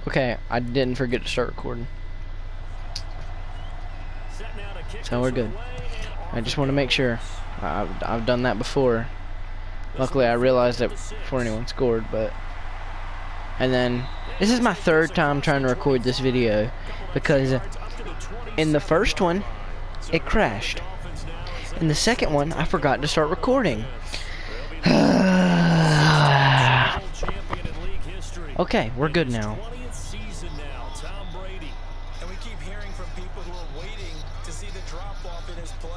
Okay, I didn't forget to start recording. So we're good. I just want to make sure. I've done that before. Luckily, I realized it before anyone scored, but... And then, this is my third time trying to record this video, because in the first one, it crashed. In the second one, I forgot to start recording. Okay, we're good now. And we keep hearing from people who are waiting to see the drop-off in his play.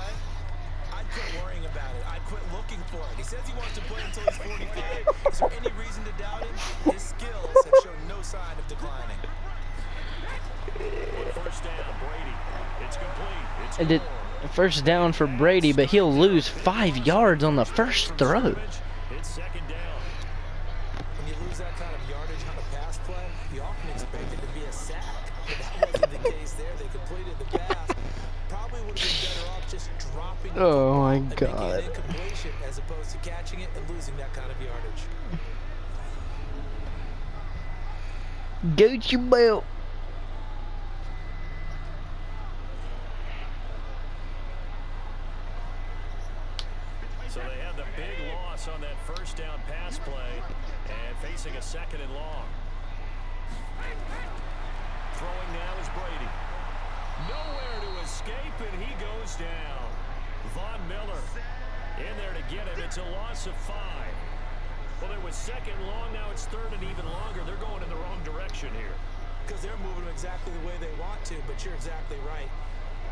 I'd quit worrying about it. I'd quit looking for it. He says he wants to play until he's 45. Is there any reason to doubt him? His skills have shown no sign of declining. First down, Brady. It's complete. I did first down for Brady, but he'll lose 5 yards on the first throw. It's second down. When you lose that kind of yardage on a pass play, you often expect it to be a sack. But that wasn't the case there. They completed the pass. Probably would have been better off just dropping the Oh my and God. making an incompletion as opposed to catching it and losing that kind of yardage. Gucci belt. So they had the big loss on that first down pass play and facing a second and long. Throwing now is Brady. Nowhere to escape, and he goes down. Von Miller in there to get him. It's a loss of 5. Well, it was second long. Now it's third and even longer. They're going in the wrong direction here. Because they're moving exactly the way they want to, but you're exactly right.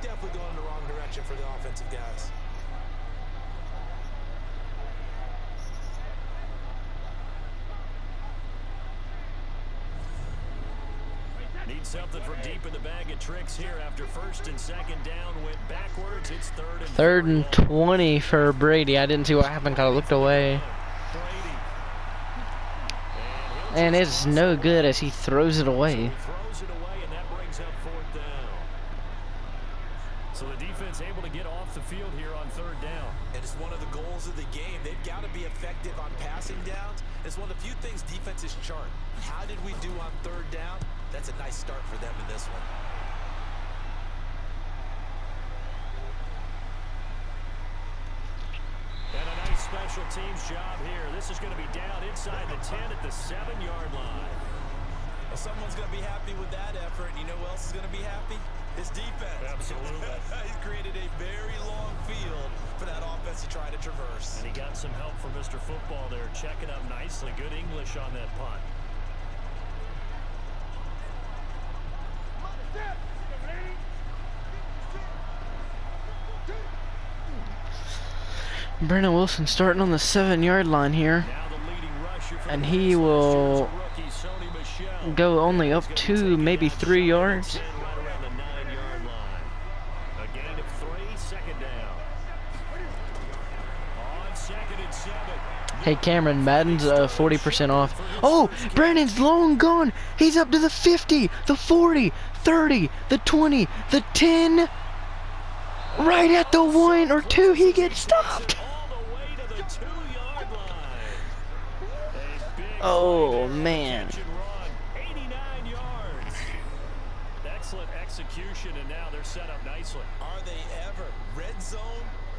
Definitely going in the wrong direction for the offensive guys. Need something from deep in the bag of tricks here after first and second down went backwards. It's Third and 20 for Brady. I didn't see what happened because I looked away. And it's no good as he throws it away. So the defense able to get off the field here on third down. And it's one of the goals of the game. They've got to be effective on passing downs. It's one of the few things defenses chart. How did we do on third down? That's a nice start for them in this one. And a nice special teams job here. This is going to be down inside the 10 at the 7-yard line. Well, someone's going to be happy with that effort. You know who else is going to be happy? His defense. Absolutely. He's created a very long field for that offense to try to traverse. And he got some help from Mr. Football there, checking up nicely. Good English on that punt. Brennan Wilson starting on the 7-yard line here. And he will go only up 2, maybe 3 yards. Hey Cameron, Madden's 40% off. Oh, Brandon's long gone. He's up to the 50, the 40, 30, the 20, the 10. Right at the 1 or 2, he gets stopped. Oh man. 89 yards. Excellent execution, and now they're set up nicely. Are they ever? Red zone?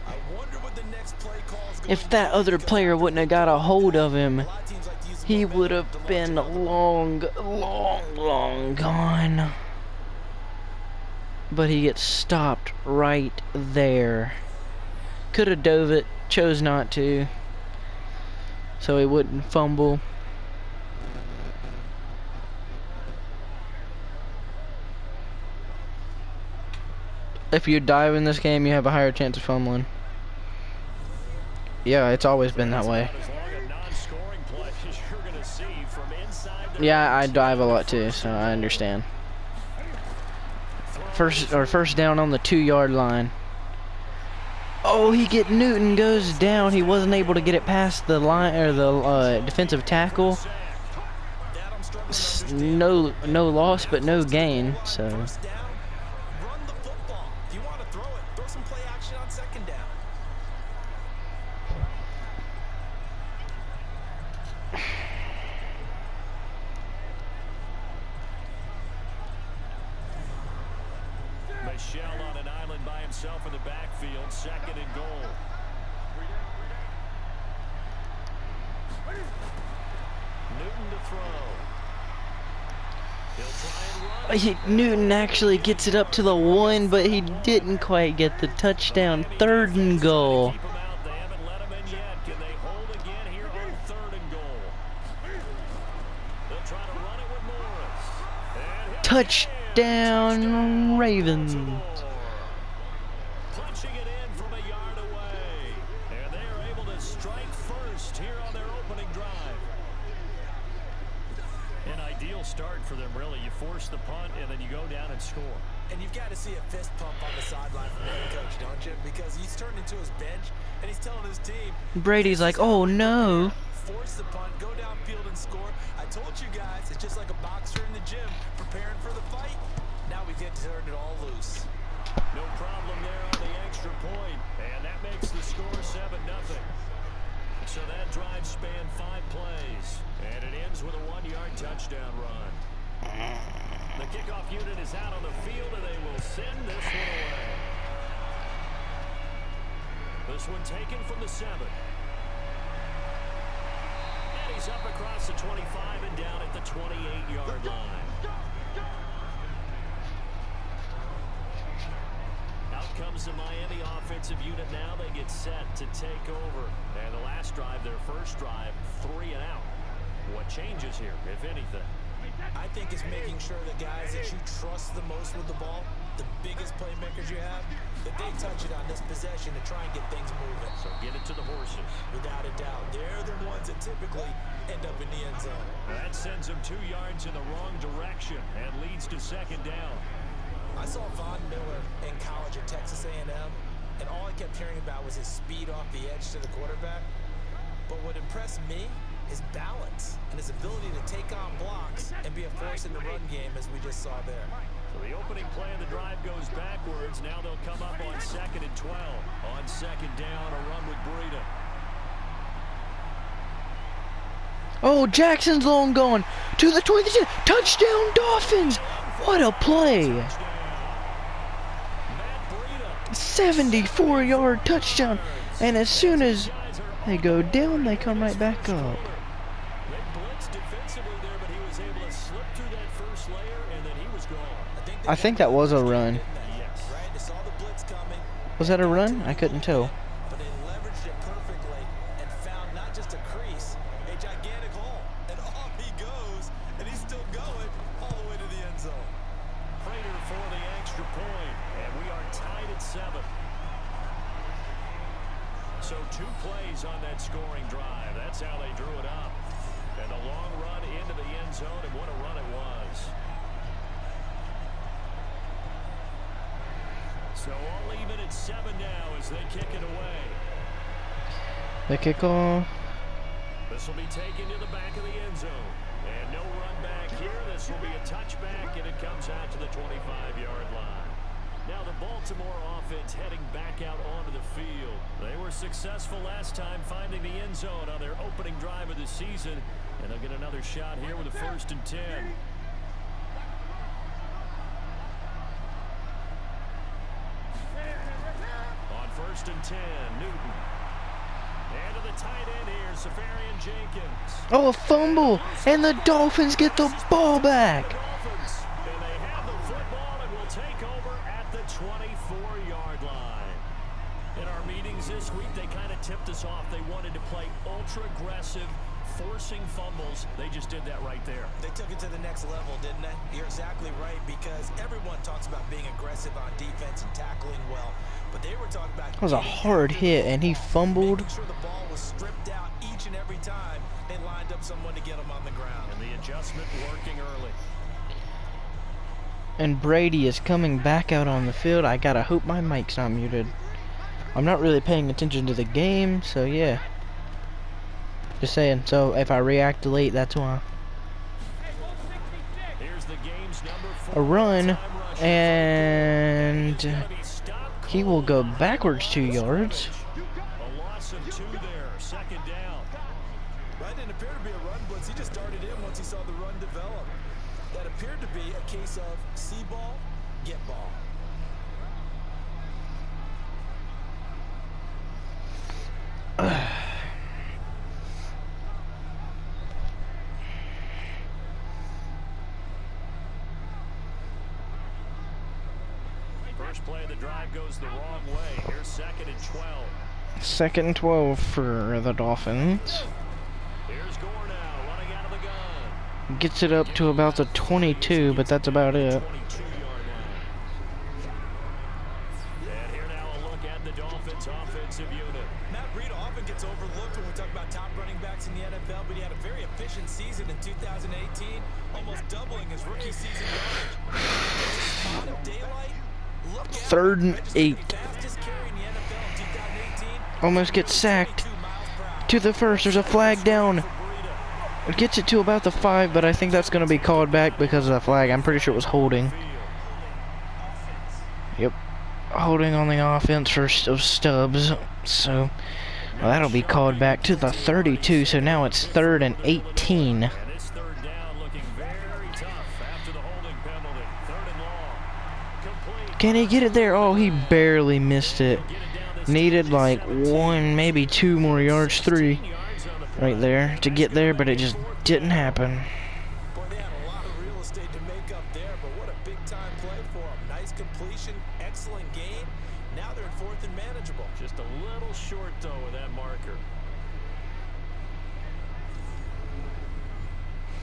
I wonder what the next play call is going to be. If that other player wouldn't have got a hold of him, he would have been long gone. But he gets stopped right there. Could have dove it, chose not to, so he wouldn't fumble. If you dive in this game, you have a higher chance of fumbling. Yeah, it's always been that way. Yeah, I dive a lot too, so I understand. First down on the 2-yard line. Oh, Newton goes down. He wasn't able to get it past the line or the defensive tackle. No loss, but no gain. So. shell on an island by himself in the backfield. Second and goal. Newton to throw. He'll try and run. Newton actually gets it up to the 1, but he didn't quite get the touchdown. Third and goal. Keep him out. They haven't let him in yet. Can they hold again here on third and goal? They'll try to run it with Morris. And he'll Touchdown, Ravens. Punching it in from a yard away. And they are able to strike first here on their opening drive. An ideal start for them, really. You force the punt, and then you go down and score. And you've got to see a fist pump on the sideline from the head coach, don't you? Because he's turned into his bench, and he's telling his team. Brady's like, oh no. Force the punt, go downfield and score. I told you guys, it's just like a boxer in the gym preparing for the fight. Now we get to turn it all loose. No problem there on the extra point, and that makes the score 7-0. So that drive spanned 5 plays, and it ends with a 1-yard touchdown run. The kickoff unit is out on the field, and they will send this one away. This one taken from the 7. And he's up across the 25 and down at the 28-yard line. Out comes the Miami offensive unit now. They get set to take over. And the last drive, their first drive, 3 and out. What changes here, if anything? I think it's making sure the guys that you trust the most with the ball, the biggest playmakers you have, that they touch it on this possession to try and get things moving. So get it to the horses. Without a doubt. They're the ones that typically end up in the end zone. That sends them 2 yards in the wrong direction and leads to second down. I saw Von Miller in college at Texas A&M, and all I kept hearing about was his speed off the edge to the quarterback. But what impressed me is balance and his ability to take on blocks and be a force in the run game, as we just saw there. So the opening play of the drive goes backwards. Now they'll come up on 2nd and 12. On second down, a run with Breida. Oh, Jackson's long gone to the 20. Touchdown, Dolphins. What a play. 74-yard touchdown. And as soon as they go down, they come right back up. They blitzed defensively there, but he was able to slip through that first layer, and then he was gone. I think that was a run. Yes. Right? They saw the blitz coming. Was that a run? I couldn't tell. But they leveraged it perfectly and found not just a crease, a gigantic hole. And off he goes, and he's still going all the way to the end zone. Prater for the extra point, and we are tied at 7. So 2 plays on that scoring drive. That's how they drew it up. And a long run into the end zone, and what a run it was. So all even at 7 now as they kick it away. The kickoff. This will be taken to the back of the end zone. And no run back here. This will be a touchback, and it comes out to the 25-yard line. Now the Baltimore offense heading back out onto the field. They were successful last time finding the end zone on their opening drive of the season. And they'll get another shot here with a 1st and 10. On 1st and 10, Newton. And to the tight end here, Safarian Jenkins. Oh, a fumble. And the Dolphins get the ball back. And they have the football and will take over at the 24-yard line. In our meetings this week, they kind of tipped us off. They wanted to play ultra-aggressive, forcing fumbles. They just did that right there. They took it to the next level, didn't they? You're exactly right, because everyone talks about being aggressive on defense and tackling well. But they were talking about... That was a hard hit, and he fumbled. Making sure the ball was stripped out each and every time they lined up someone to get him on the ground. And the adjustment working early. And Brady is coming back out on the field. I gotta hope my mic's not muted. I'm not really paying attention to the game, so yeah. Just saying. So if I react late, that's why. Here's the game's number 4. A run, and he will go backwards 2 yards. A loss of 2 there. 2nd down. That didn't appear to be a run blitz. He just started in once he saw the run develop. That appeared to be a case of see ball, get ball. First play of the drive goes the wrong way. Here's 2nd and 12. 2nd and 12 for the Dolphins. Here's Gore now, running out of the gun. Gets it up to about the 22, but that's about it. 22-yard line. And here now a look at the Dolphins offensive unit. Matt Breida often gets overlooked when we talk about top running backs in the NFL, but he had a very efficient season in 2018, almost doubling his rookie season yardage. Spot of daylight. Look at 3rd and 8. fastest carry in the NFL in 2018. Almost gets sacked. To the first, there's a flag down. It gets it to about the 5, but I think that's going to be called back because of the flag. I'm pretty sure it was holding. Yep. Holding on the offense of Stubbs. So, well, that'll be called back to the 32. So now it's 3rd and 18. And this 3rd down looking very tough after the holding penalty. 3rd and long. Complete. Can he get it there? Oh, he barely missed it. Needed like 1, maybe 2 more yards, 3 right there to get there, but it just didn't happen. Boy, they had a lot of real estate to make up there, but what a big-time play for them. Nice completion, excellent gain. Now they're in 4th and manageable. Just a little short, though, with that marker.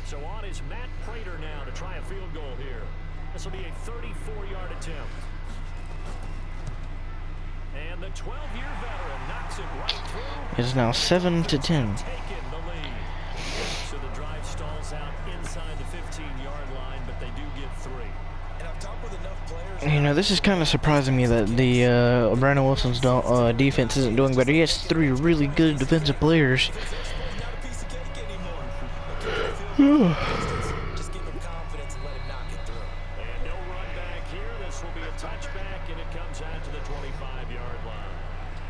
So on is Matt Prater now to try a field goal here. This will be a 34-yard attempt. And the 12-year veteran knocks it right through. It's now 7-10. Taking the lead. So the drive stalls out inside the 15-yard line, but they do get 3. And I've talked with enough players. You know, this is kind of surprising me that the Brandon Wilson's defense isn't doing better. He has 3 really good defensive players. Not a piece of cake anymore. Just give him confidence and let him knock it through. And no run back here. This will be a touchback, and it comes out to the 25-yard line.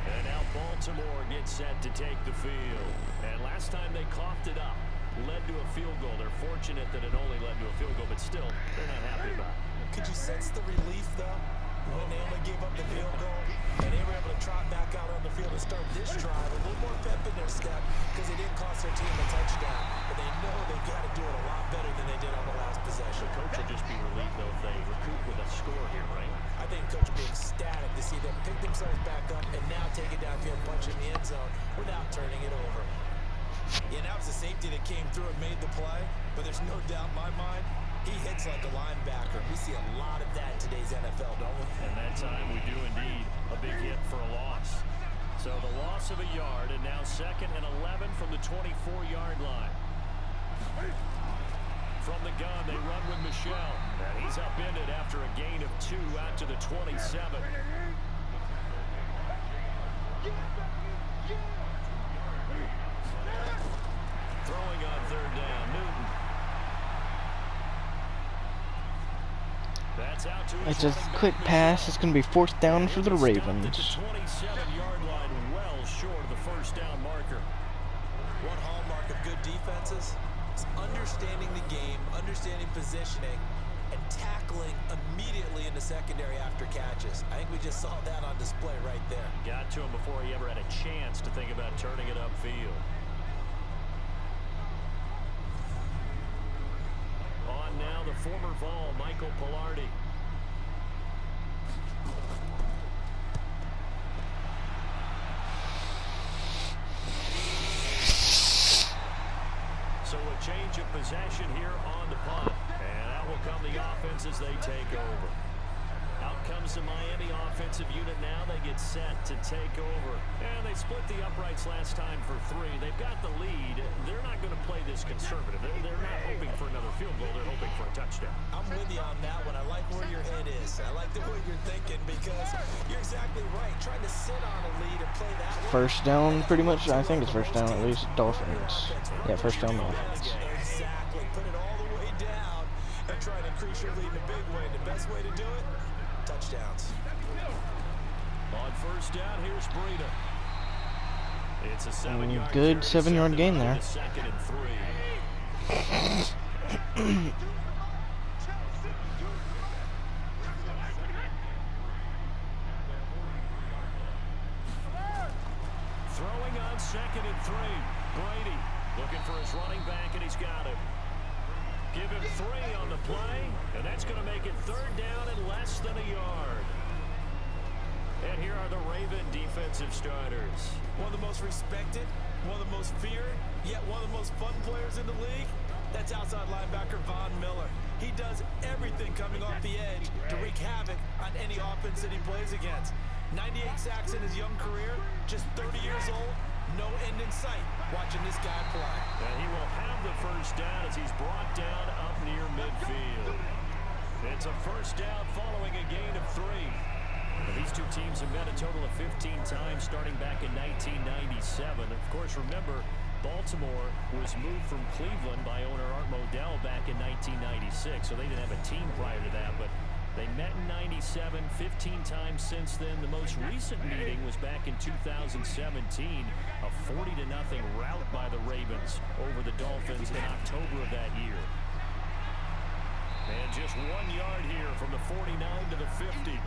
And now Baltimore gets set to take the field. And last time they coughed it up, led to a field goal. They're fortunate that it only led to a field goal, but still, they're not happy about it. Could you sense the relief, though, when they only gave up the field goal and they were able to trot back out on the field and start this drive a little more pep in their step because it didn't cost their team a touchdown, but they know they've got to do it a lot better than they did on the last possession. The coach will just be relieved, though, if they recoup with a score here, right? I think coach will be ecstatic to see them pick themselves back up and now take it downfield, punch in the end zone without turning it over. Yeah, that was the safety that came through and made the play, but there's no doubt in my mind he hits like a linebacker. We see a lot of that in today's NFL, don't we? And that time we do indeed a big hit for a loss. So the loss of a yard, and now 2nd and 11 from the 24-yard line. From the gun, they run with Michel. And he's upended after a gain of 2 out to the 27. Throwing on 3rd down, Newton. That's out to It's a quick pass. It's going to be 4th down for the Ravens. 27-yard line, well short of the 1st down marker. One hallmark of good defenses is understanding the game, understanding positioning, and tackling immediately in the secondary after catches. I think we just saw that on display right there. Got to him before he ever had a chance to think about turning it upfield. On now, the former Vol, Michael Pilardi. So a change of possession here on the punt. And out will come the offense as they take over. Out comes the Miami offensive unit now. They get set to take over. And they split the uprights last time for 3. They've got the lead. They're not going to play this conservative. They're not hoping for another field goal. They're hoping for a touchdown. I'm with you on that one. I like where your head is. I like the way you're thinking because you're exactly right. Trying to sit on a lead and play that one. 1st down, pretty much. I think it's 1st down at least. Dolphins. Yeah, 1st down Dolphins. Exactly. Put it all the way down and try to increase your lead in a big way. The best way to do it, touchdowns. On 1st down, here's Breida. It's a 7-yard good 7-yard gain there. 2nd and 3. Throwing on 2nd and 3. Brady looking for his running back, and he's got it. Give him 3 on the play, and that's going to make it 3rd down and less than a yard. And here are the Raven defensive starters. One of the most respected, one of the most feared, yet one of the most fun players in the league. That's outside linebacker Von Miller. He does everything coming off the edge to wreak havoc on any offense that he plays against. 98 sacks in his young career, just 30 years old, no end in sight watching this guy play. And he will have the first down as he's brought down up near midfield. It's a first down following a gain of 3. And these two teams have met a total of 15 times starting back in 1997. Of course, remember, Baltimore was moved from Cleveland by owner Art Modell back in 1996, so they didn't have a team prior to that, but they met in 97, 15 times since then. The most recent meeting was back in 2017, a 40-0 rout by the Ravens over the Dolphins in October of that year. And just 1 yard here from the 49 to the 50.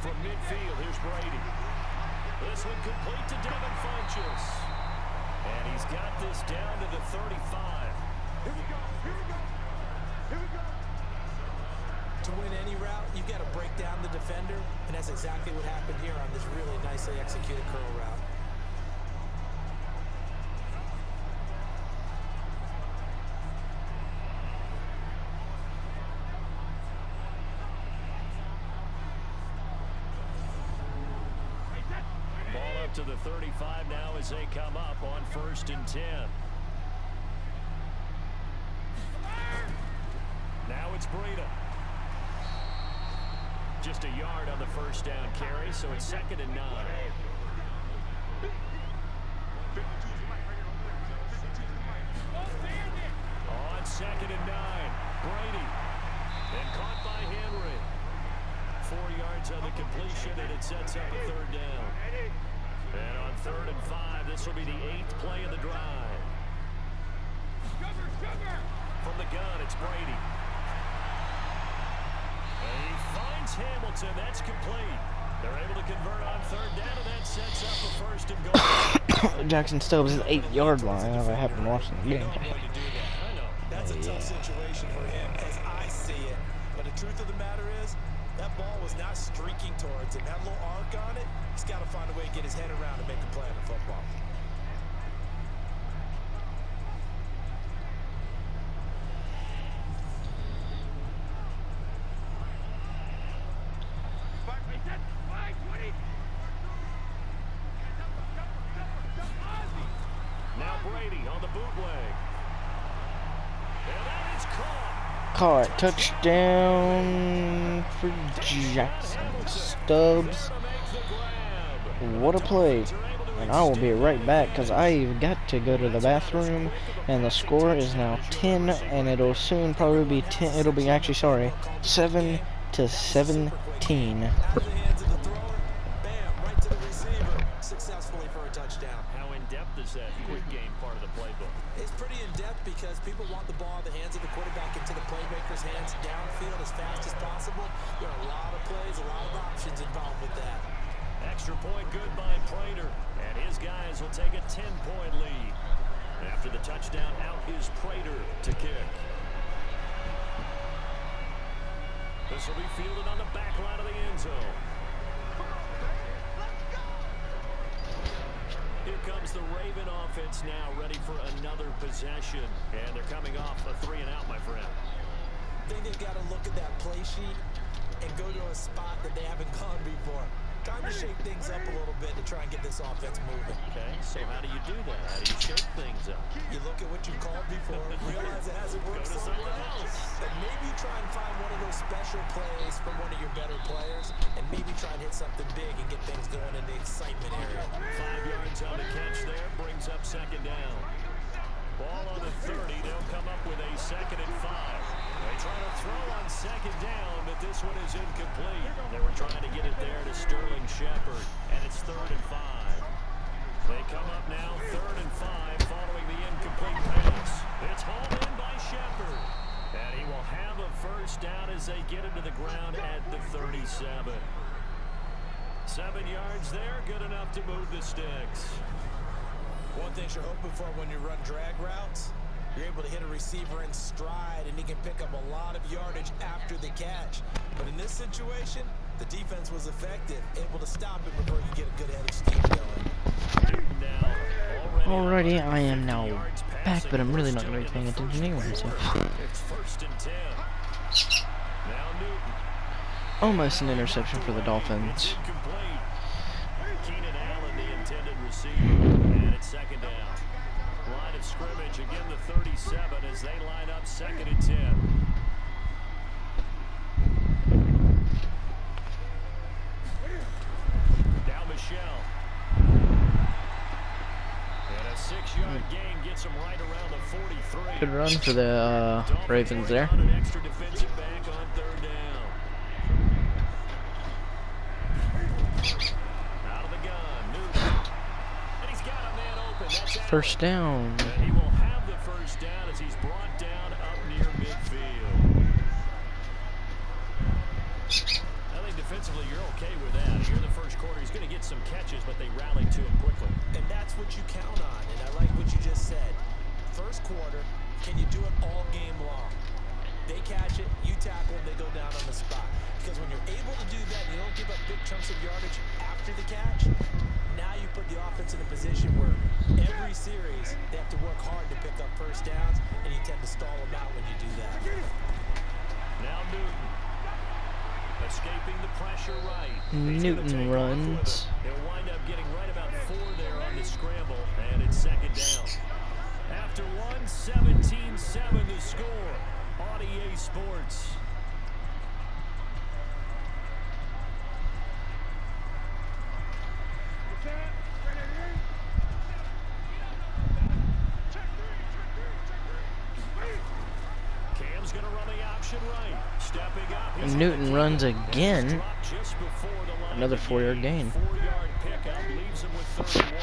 From midfield, here's Brady. This one complete to Devin Funchess. And he's got this down to the 35. Here we go. To win any route, you've got to break down the defender, and that's exactly what happened here on this really nicely executed curl route. To the 35 now as they come up on 1st and 10. Now it's Breida. Just a yard on the first down carry, so it's 2nd and 9. On 2nd and 9, Brady. And caught by Henry. 4 yards on the completion, and it sets up a 3rd down. And on 3rd and 5, this will be the 8th play of the drive. From the gun, it's Brady. And he finds Hamilton. That's complete. They're able to convert on 3rd down, and that sets up a 1st and goal. Jackson Stubbs' 8-yard line. I haven't watched the game. That's a tough situation for him, as I see it. But the truth of the matter is, that ball was not streaking towards him. That little arc on it, he's got to find a way to get his head around and make a play on the football. Now Brady on the bootleg. And that is caught. Caught. Touchdown for Jackson Stubbs. What a play. And I will be right back because I've got to go to the bathroom. And the score is now 10. And it'll soon probably be 10. It'll be actually, sorry, 7-17. Successfully for a touchdown. How in-depth is that quick game part of the playbook? It's pretty in-depth because people want the ball in the hands of the quarterback into the playmaker's hands downfield as fast as possible. There are a lot of plays, a lot of options involved with that. Extra point good by Prater, and his guys will take a 10-point lead. After the touchdown, out is Prater to kick. This will be fielded on the back line of the end zone. Here comes the Raven offense now, ready for another possession. And they're coming off a 3-and-out, my friend. I think they've got to look at that play sheet and go to a spot that they haven't gone before. Time to shake things up a little bit to try and get this offense moving. Okay, so how do you do that? How do you shake things up? You look at what you called before, realize it hasn't worked so well, and maybe try and find one of those special plays from one of your better players, and maybe try and hit something big and get things going in the excitement area. 5 yards on the catch there, brings up 2nd down. Ball on the 30, they'll come up with a 2nd and 5. They try to throw on 2nd down, but this one is incomplete. They were trying to get it there to Sterling Shepard, and it's 3rd and 5. They come up now, 3rd and 5, following the incomplete pass. It's hauled in by Shepard, and he will have a first down as they get into the ground at the 37. 7 yards there, good enough to move the sticks. One thing you're hoping for when you run drag routes, You're able to hit a receiver in stride, and he can pick up a lot of yardage after the catch. But in this situation, the defense was effective, able to stop him before you get a good head of steam going. Alrighty, I am now back, but I'm really not going to be paying attention anyway, so. It's 1st and 10. Now Newton. Almost an interception for the Dolphins. Keenan Allen, the intended receiver, and it's 2nd down. Line of scrimmage, again the 37 as they line up 2nd and 10. Now Michelle. And a 6-yard gain gets him right around the 43. Good run for the Ravens there. An extra defensive back on 3rd down. Out of the gun, Newton. And he's got a man open. That's 1st down. and he will have the 1st down as he's brought down up near midfield. I think defensively you're okay with that. Here in the 1st quarter, he's going to get some catches, but they rallied to him quickly. And that's what you count on, and I like what you just said. 1st quarter, can you do it all game long? They catch it, you tackle, they go down on the spot. Because when you're able to do that, you don't give up big chunks of yardage after the catch. Now you put the offense in a position where every series they have to work hard to pick up 1st downs, and you tend to stall them out when you do that. Now Newton. Escaping the pressure right. Newton runs. He'll wind up getting right about 4 there on the scramble, and it's 2nd down. After 17-7 the score on EA Sports. Cam's going to run the option right. Stepping up. And Newton runs again. Another 4-yard gain. 4-yard pickup leaves him with 31.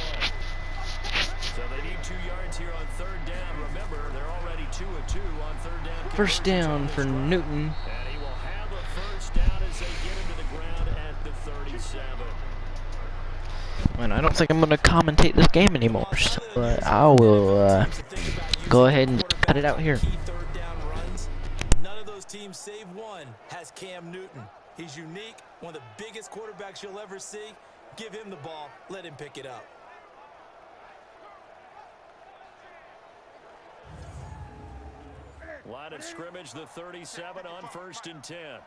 So they need 2 yards here on 3rd down. Remember, they're already 2 of 2 on 3rd down. 1st down for Newton. And he will have a 1st down as they get him to the ground at the 37. And I don't think I'm going to commentate this game anymore, so I will go ahead and cut it out here. None of those teams save one has Cam Newton. He's unique, one of the biggest quarterbacks you'll ever see. Give him the ball, let him pick it up. Line of scrimmage, the 37 on 1st and 10.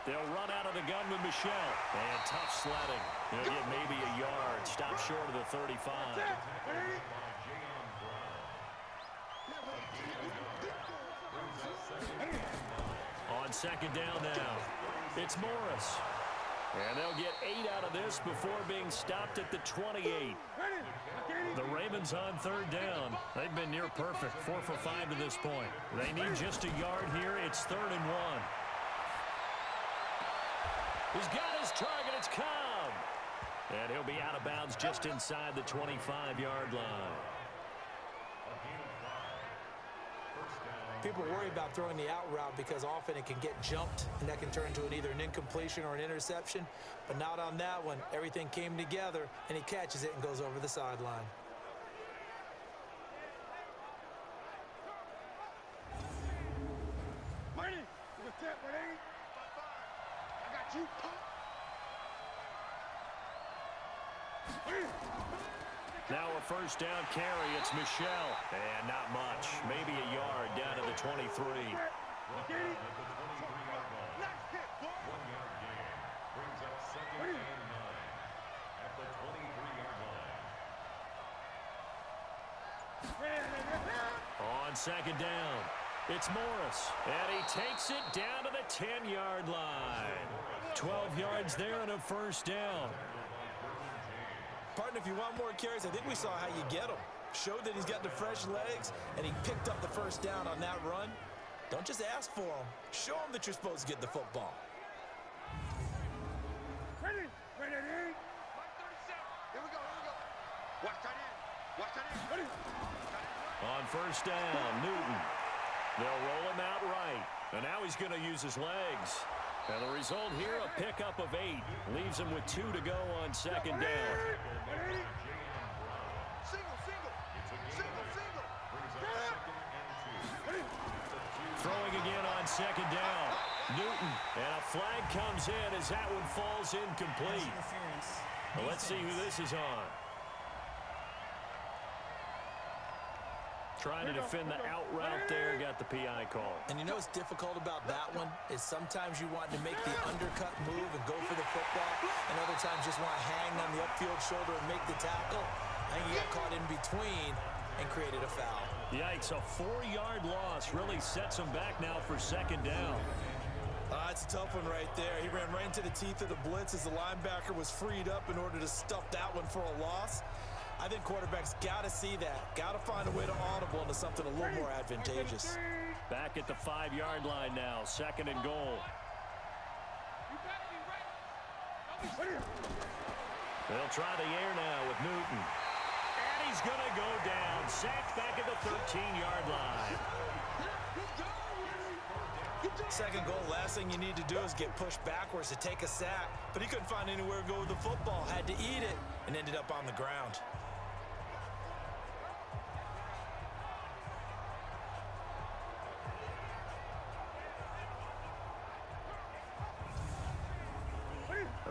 They'll run out of the gun with Michelle. And tough sledding. They'll get maybe a yard. Stop short of the 35. On 2nd down now, it's Morris. And they'll get 8 out of this before being stopped at the 28. The Ravens on 3rd down. They've been near perfect, 4 for 5 to this point. They need just a yard here. It's 3rd and 1. He's got his target. It's Cobb. And he'll be out of bounds just inside the 25-yard line. People worry about throwing the out route because often it can get jumped, and that can turn into either an incompletion or an interception. But not on that one. Everything came together, and he catches it and goes over the sideline. Now a 1st down carry. It's Michelle. And not much. Maybe a yard down to the 23. On 2nd down, it's Morris. And he takes it down to the 10-yard line. 12 yards there and a 1st down. Partner, if you want more carries, I think we saw how you get them. Showed that he's got the fresh legs, and he picked up the 1st down on that run. Don't just ask for them. Show them that you're supposed to get the football. Ready. Here we go. Watch that in. Ready. On 1st down, Newton. They'll roll him out right. And now he's going to use his legs. And the result here, a pickup of 8. Leaves him with 2 to go on second down. Throwing again on second down. Newton, and a flag comes in as that one falls incomplete. Well, let's see who this is on. Trying to defend the out route there, got the PI call. And you know what's difficult about that one is sometimes you want to make the undercut move and go for the football, and other times just want to hang on the upfield shoulder and make the tackle. I think he got caught in between and created a foul. Yikes, a 4-yard loss really sets him back now for second down. It's a tough one right there. He ran right into the teeth of the blitz as the linebacker was freed up in order to stuff that one for a loss. I think quarterbacks got to see that. Got to find a way to audible into something a little more advantageous. Back at the 5-yard line now, second and goal. They'll try the air now with Newton. And he's going to go down. Sacked back at the 13-yard line. Second goal, last thing you need to do is get pushed backwards to take a sack. But he couldn't find anywhere to go with the football. Had to eat it and ended up on the ground.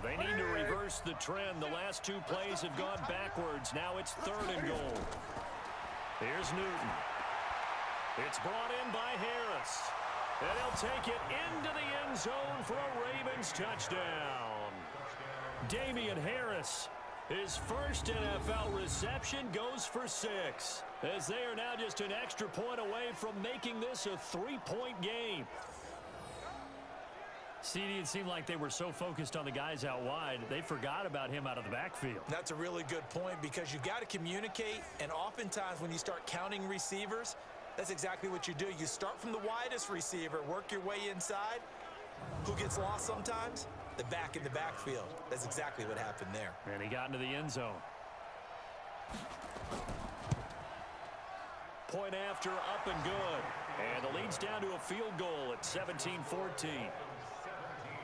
They need to reverse the trend. The last 2 plays have gone backwards. Now it's third and goal. Here's Newton. It's brought in by Harris. And he'll take it into the end zone for a Ravens touchdown. Damian Harris, his first NFL reception, goes for 6. As they are now just an extra point away from making this a 3-point game. CD, it seemed like they were so focused on the guys out wide, they forgot about him out of the backfield. That's a really good point because you got to communicate, and oftentimes when you start counting receivers, that's exactly what you do. You start from the widest receiver, work your way inside. Who gets lost sometimes? The back in the backfield. That's exactly what happened there. And he got into the end zone. Point after, up and good. And the lead's down to a field goal at 17-14.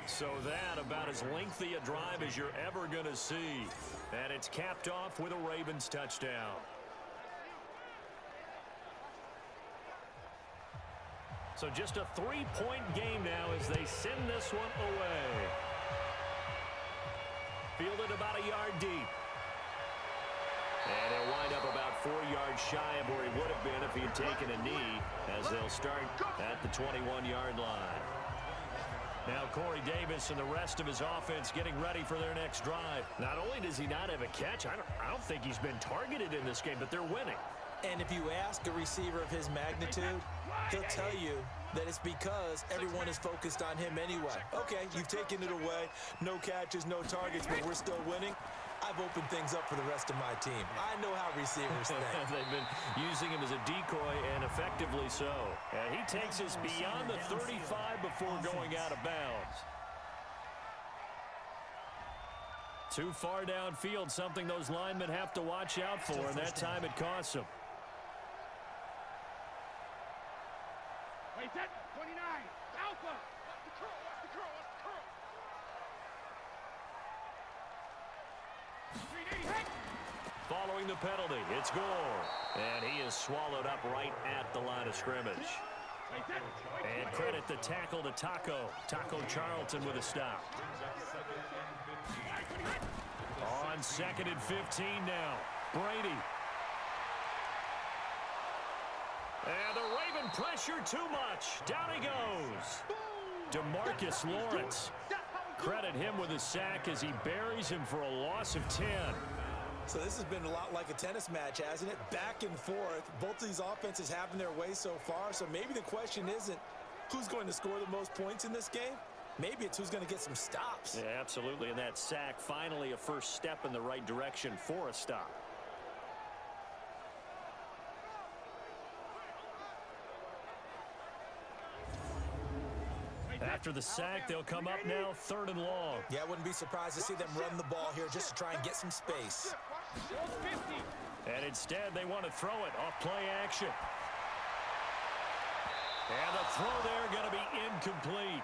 So that about as lengthy a drive as you're ever going to see. And it's capped off with a Ravens touchdown. So just a 3-point game now as they send this one away. Fielded about a yard deep. And he'll wind up about 4 yards shy of where he would have been if he had taken a knee, as they'll start at the 21-yard line. Now Corey Davis and the rest of his offense getting ready for their next drive. Not only does he not have a catch, I don't think he's been targeted in this game, but they're winning. And if you ask a receiver of his magnitude, he'll tell you that it's because everyone is focused on him anyway. Okay, you've taken it away. No catches, no targets, but we're still winning. I've opened things up for the rest of my team. I know how receivers think. They've been using him as a decoy, and effectively so. And he takes us beyond the 35 before going out of bounds. Too far downfield, something those linemen have to watch out for, and that time it costs them. Wait, that 29, Alpha. Watch the curl, watch the curl, watch the curl. 380, hey! Following the penalty, it's Gore. And he is swallowed up right at the line of scrimmage. And credit the tackle to Taco Charlton with a stop. On 2nd and 15 now. Brady. And the Raven pressure too much. Down he goes. DeMarcus Lawrence. Credit him with a sack as he buries him for a loss of 10. So this has been a lot like a tennis match, hasn't it? Back and forth. Both of these offenses having their way so far. So maybe the question isn't who's going to score the most points in this game. Maybe it's who's going to get some stops. Yeah, absolutely. And that sack, finally a first step in the right direction for a stop. After the sack, they'll come up now 3rd and long. Yeah, I wouldn't be surprised to see them run the ball here just to try and get some space. And instead, they want to throw it off play action. And the throw there going to be incomplete.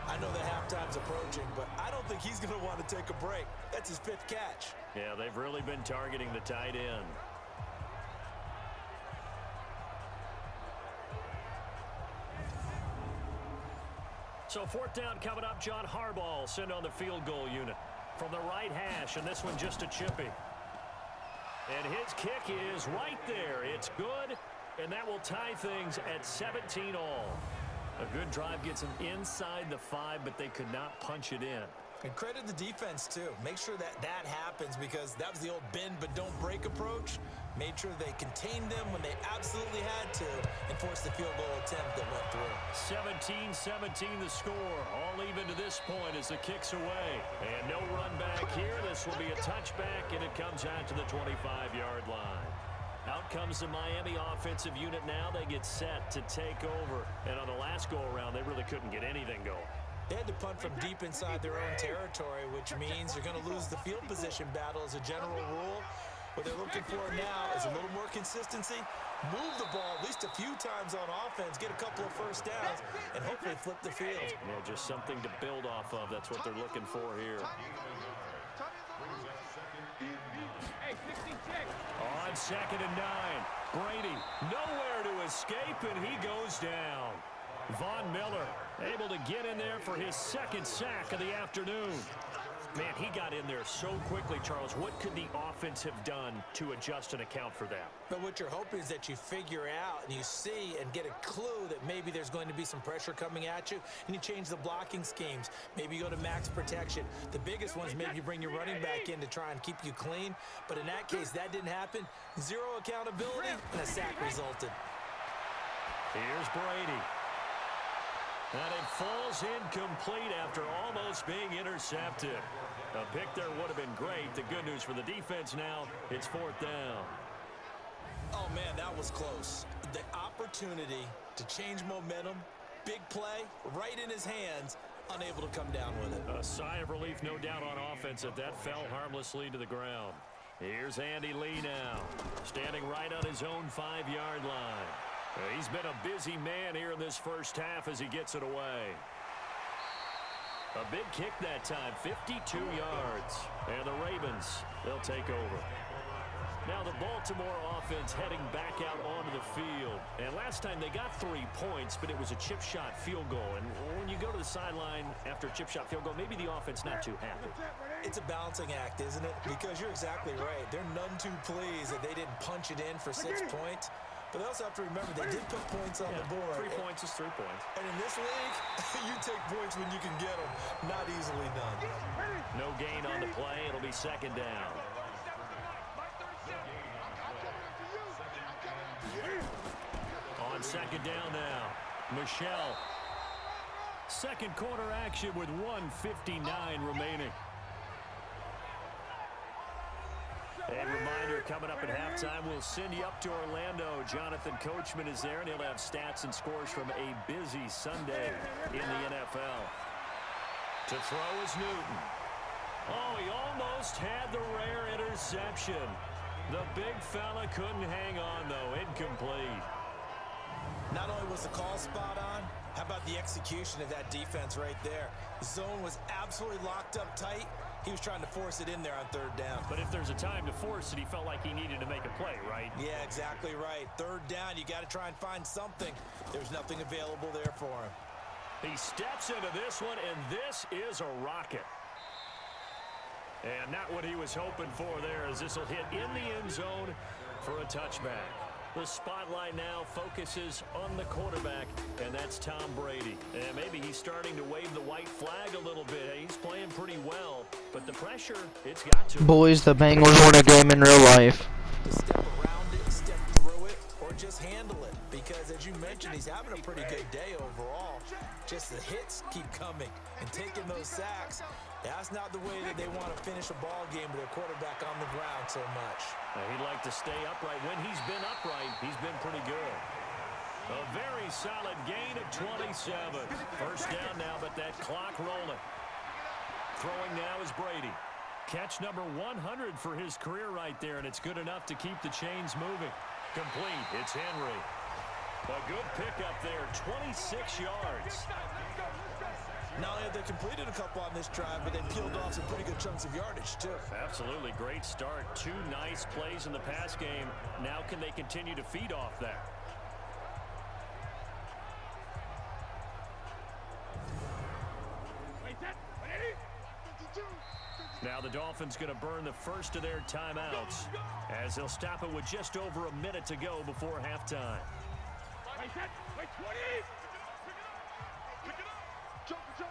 I know the halftime's approaching, but I don't think he's going to want to take a break. That's his 5th catch. Yeah, they've really been targeting the tight end. So 4th down coming up. John Harbaugh sent on the field goal unit from the right hash, and this one just a chippy. And his kick is right there. It's good, and that will tie things at 17 all. A good drive gets them inside the 5, but they could not punch it in. And credit the defense, too. Make sure that happens, because that was the old bend but don't break approach. Made sure they contained them when they absolutely had to and forced the field goal attempt that went through. 17-17 the score. All even to this point as the kick's away. And no run back here. This will be a touchback, and it comes out to the 25-yard line. Out comes the Miami offensive unit now. They get set to take over. And on the last go-around, they really couldn't get anything going. They had to punt from deep inside their own territory, which means you're going to lose the field position battle as a general rule. What they're looking for now is a little more consistency, move the ball at least a few times on offense, get a couple of first downs, and hopefully flip the field. Yeah, just something to build off of. That's what they're looking for here. On 2nd and 9, Brady nowhere to escape, and he goes down. Von Miller able to get in there for his 2nd sack of the afternoon. Man, he got in there so quickly, Charles. What could the offense have done to adjust and account for that? But what you're hoping is that you figure out and you see and get a clue that maybe there's going to be some pressure coming at you, and you change the blocking schemes. Maybe you go to max protection. The biggest one is maybe you bring your running back in to try and keep you clean. But in that case, that didn't happen. Zero accountability, and a sack resulted. Here's Brady. And it falls incomplete after almost being intercepted. A pick there would have been great. The good news for the defense now, it's 4th down. Oh, man, that was close. The opportunity to change momentum, big play, right in his hands, unable to come down with it. A sigh of relief, no doubt, on offense that fell harmlessly to the ground. Here's Andy Lee now, standing right on his own 5-yard line. He's been a busy man here in this first half as he gets it away. A big kick that time, 52 yards. And the Ravens, they'll take over. Now the Baltimore offense heading back out onto the field. And last time they got 3 points, but it was a chip shot field goal. And when you go to the sideline after a chip shot field goal, maybe the offense not too happy. It's a balancing act, isn't it? Because you're exactly right. They're none too pleased that they didn't punch it in for 6 points. But they also have to remember they did put points on the board. 3 points is 3 points. And in this league, you take points when you can get them. Not easily done. No gain on the play. It'll be 2nd down. On 2nd down now, Michelle. 2nd quarter action with 1:59 remaining. A reminder, coming up at halftime, we'll send you up to Orlando. Jonathan Coachman is there, and he'll have stats and scores from a busy Sunday in the NFL. To throw is Newton. Oh, he almost had the rare interception. The big fella couldn't hang on, though. Incomplete. Not only was the call spot on, how about the execution of that defense right there? The zone was absolutely locked up tight. He was trying to force it in there on 3rd down. But if there's a time to force it, he felt like he needed to make a play, right? Yeah, exactly right. 3rd down, you got to try and find something. There's nothing available there for him. He steps into this one, and this is a rocket. And not what he was hoping for there, as this will hit in the end zone for a touchback. The spotlight now focuses on the quarterback, and that's Tom Brady. And maybe he's starting to wave the white flag a little bit. He's playing pretty well, but the pressure, it's got to. Boys, the Bengals won a game in real life. To step around it, step through it, or just handle it. Because as you mentioned, he's having a pretty good day overall. Just the hits keep coming and taking those sacks. That's not the way that they want to finish a ball game with their quarterback on the ground so much. He'd like to stay upright. When he's been upright, he's been pretty good. A very solid gain of 27. First down now, but that clock rolling. Throwing now is Brady. Catch number 100 for his career right there, and it's good enough to keep the chains moving. Complete. It's Henry. A good pickup there, 26 yards. Not only have they completed a couple on this drive, but they peeled off some pretty good chunks of yardage, too. Absolutely great start. 2 nice plays in the pass game. Now can they continue to feed off that? Now the Dolphins going to burn the first of their timeouts as they'll stop it with just over a minute to go before halftime. Wait, 20! Pick it up! Jumper!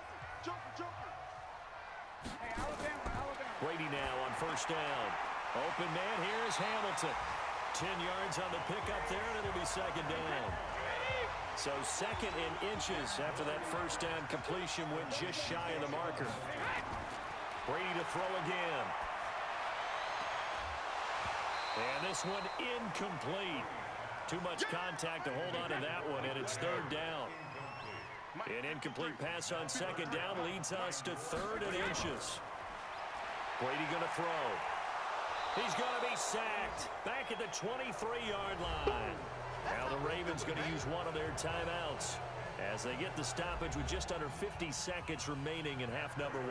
Hey, Alabama. Brady now on first down. Open man, here's Hamilton. 10 yards on the pickup there, and it'll be second down. So second in inches after that first down completion went just shy of the marker. Brady to throw again. And this one incomplete. Too much contact to hold on to that one, and it's third down. An incomplete pass on second down leads us to third and inches. Brady going to throw. He's going to be sacked back at the 23-yard line. Now the Ravens going to use one of their timeouts as they get the stoppage with just under 50 seconds remaining in half number 1.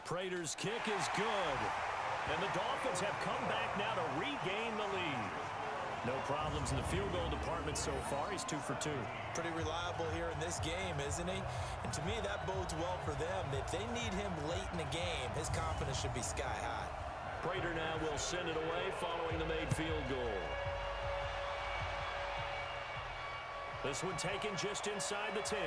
Prater's kick is good. And the Dolphins have come back now to regain the lead. No problems in the field goal department so far. He's 2 for 2. Pretty reliable here in this game, isn't he? And to me, that bodes well for them. If they need him late in the game, his confidence should be sky high. Prater now will send it away following the made field goal. This one taken just inside the 10.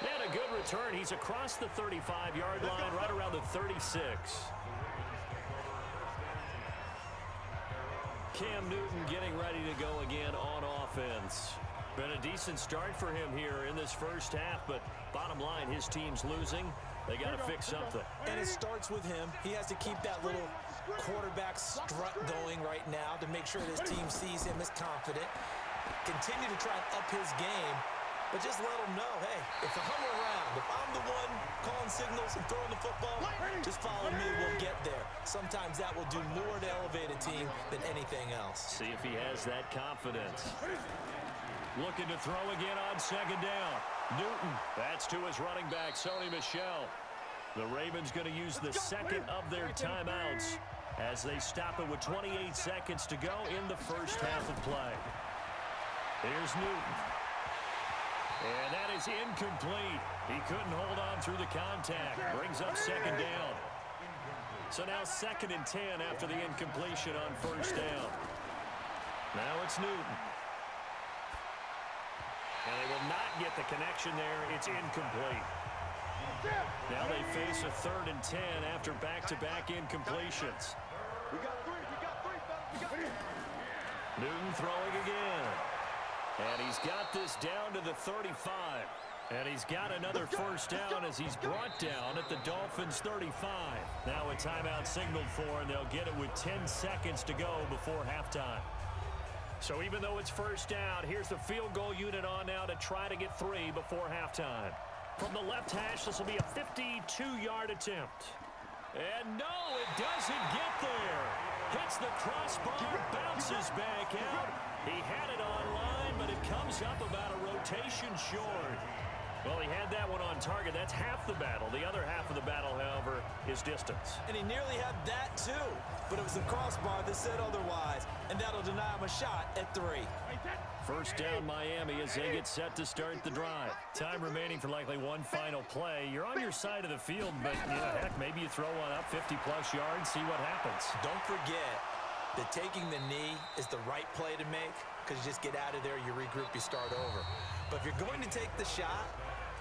And a good return. He's across the 35-yard line, right around the 36. Cam Newton getting ready to go again on offense. Been a decent start for him here in this first half, but bottom line, his team's losing. They got to fix something. And it starts with him. He has to keep that little quarterback strut going right now to make sure his team sees him as confident. Continue to try and up his game. But just let them know, hey, if I'm around, if I'm the one calling signals and throwing the football, just follow me, we'll get there. Sometimes that will do more to elevate a team than anything else. See if he has that confidence. Looking to throw again on second down. Newton, that's to his running back, Sony Michel. The Ravens going to use the second of their timeouts as they stop it with 28 seconds to go in the first half of play. Here's Newton. And that is incomplete. He couldn't hold on through the contact. Brings up second down. So now second and 10 after the incompletion on first down. Now it's Newton. And they will not get the connection there. It's incomplete. Now they face a third and 10 after back-to-back incompletions. Newton throwing again. And he's got this down to the 35. And he's got another first down as he's brought down at the Dolphins' 35. Now a timeout signaled for, and they'll get it with 10 seconds to go before halftime. So even though it's first down, here's the field goal unit on now to try to get 3 before halftime. From the left hash, this will be a 52-yard attempt. And no, it doesn't get there. Hits the crossbar, bounces back out. He had it online, but it comes up about a rotation short. Well, he had that one on target. That's half the battle. The other half of the battle, however, is distance. And he nearly had that, too. But it was the crossbar that said otherwise, and that'll deny him a shot at 3. First down, Miami, as they get set to start the drive. Time remaining for likely one final play. You're on your side of the field, but, heck, maybe you throw one up 50-plus yards, see what happens. Don't forget that taking the knee is the right play to make, because you just get out of there, you regroup, you start over. But if you're going to take the shot,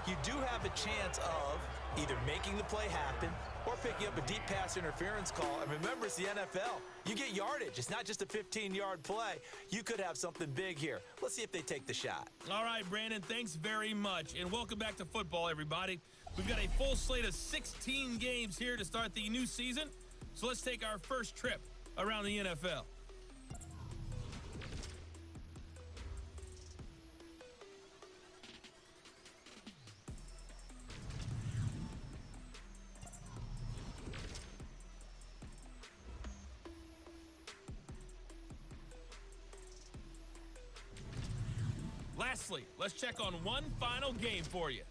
you do have a chance of either making the play happen or picking up a deep pass interference call. And remember, it's the NFL. You get yardage. It's not just a 15-yard play. You could have something big here. Let's see if they take the shot. All right, Brandon, thanks very much. And welcome back to football, everybody. We've got a full slate of 16 games here to start the new season. So let's take our first trip around the NFL. Lastly, let's check on one final game for you.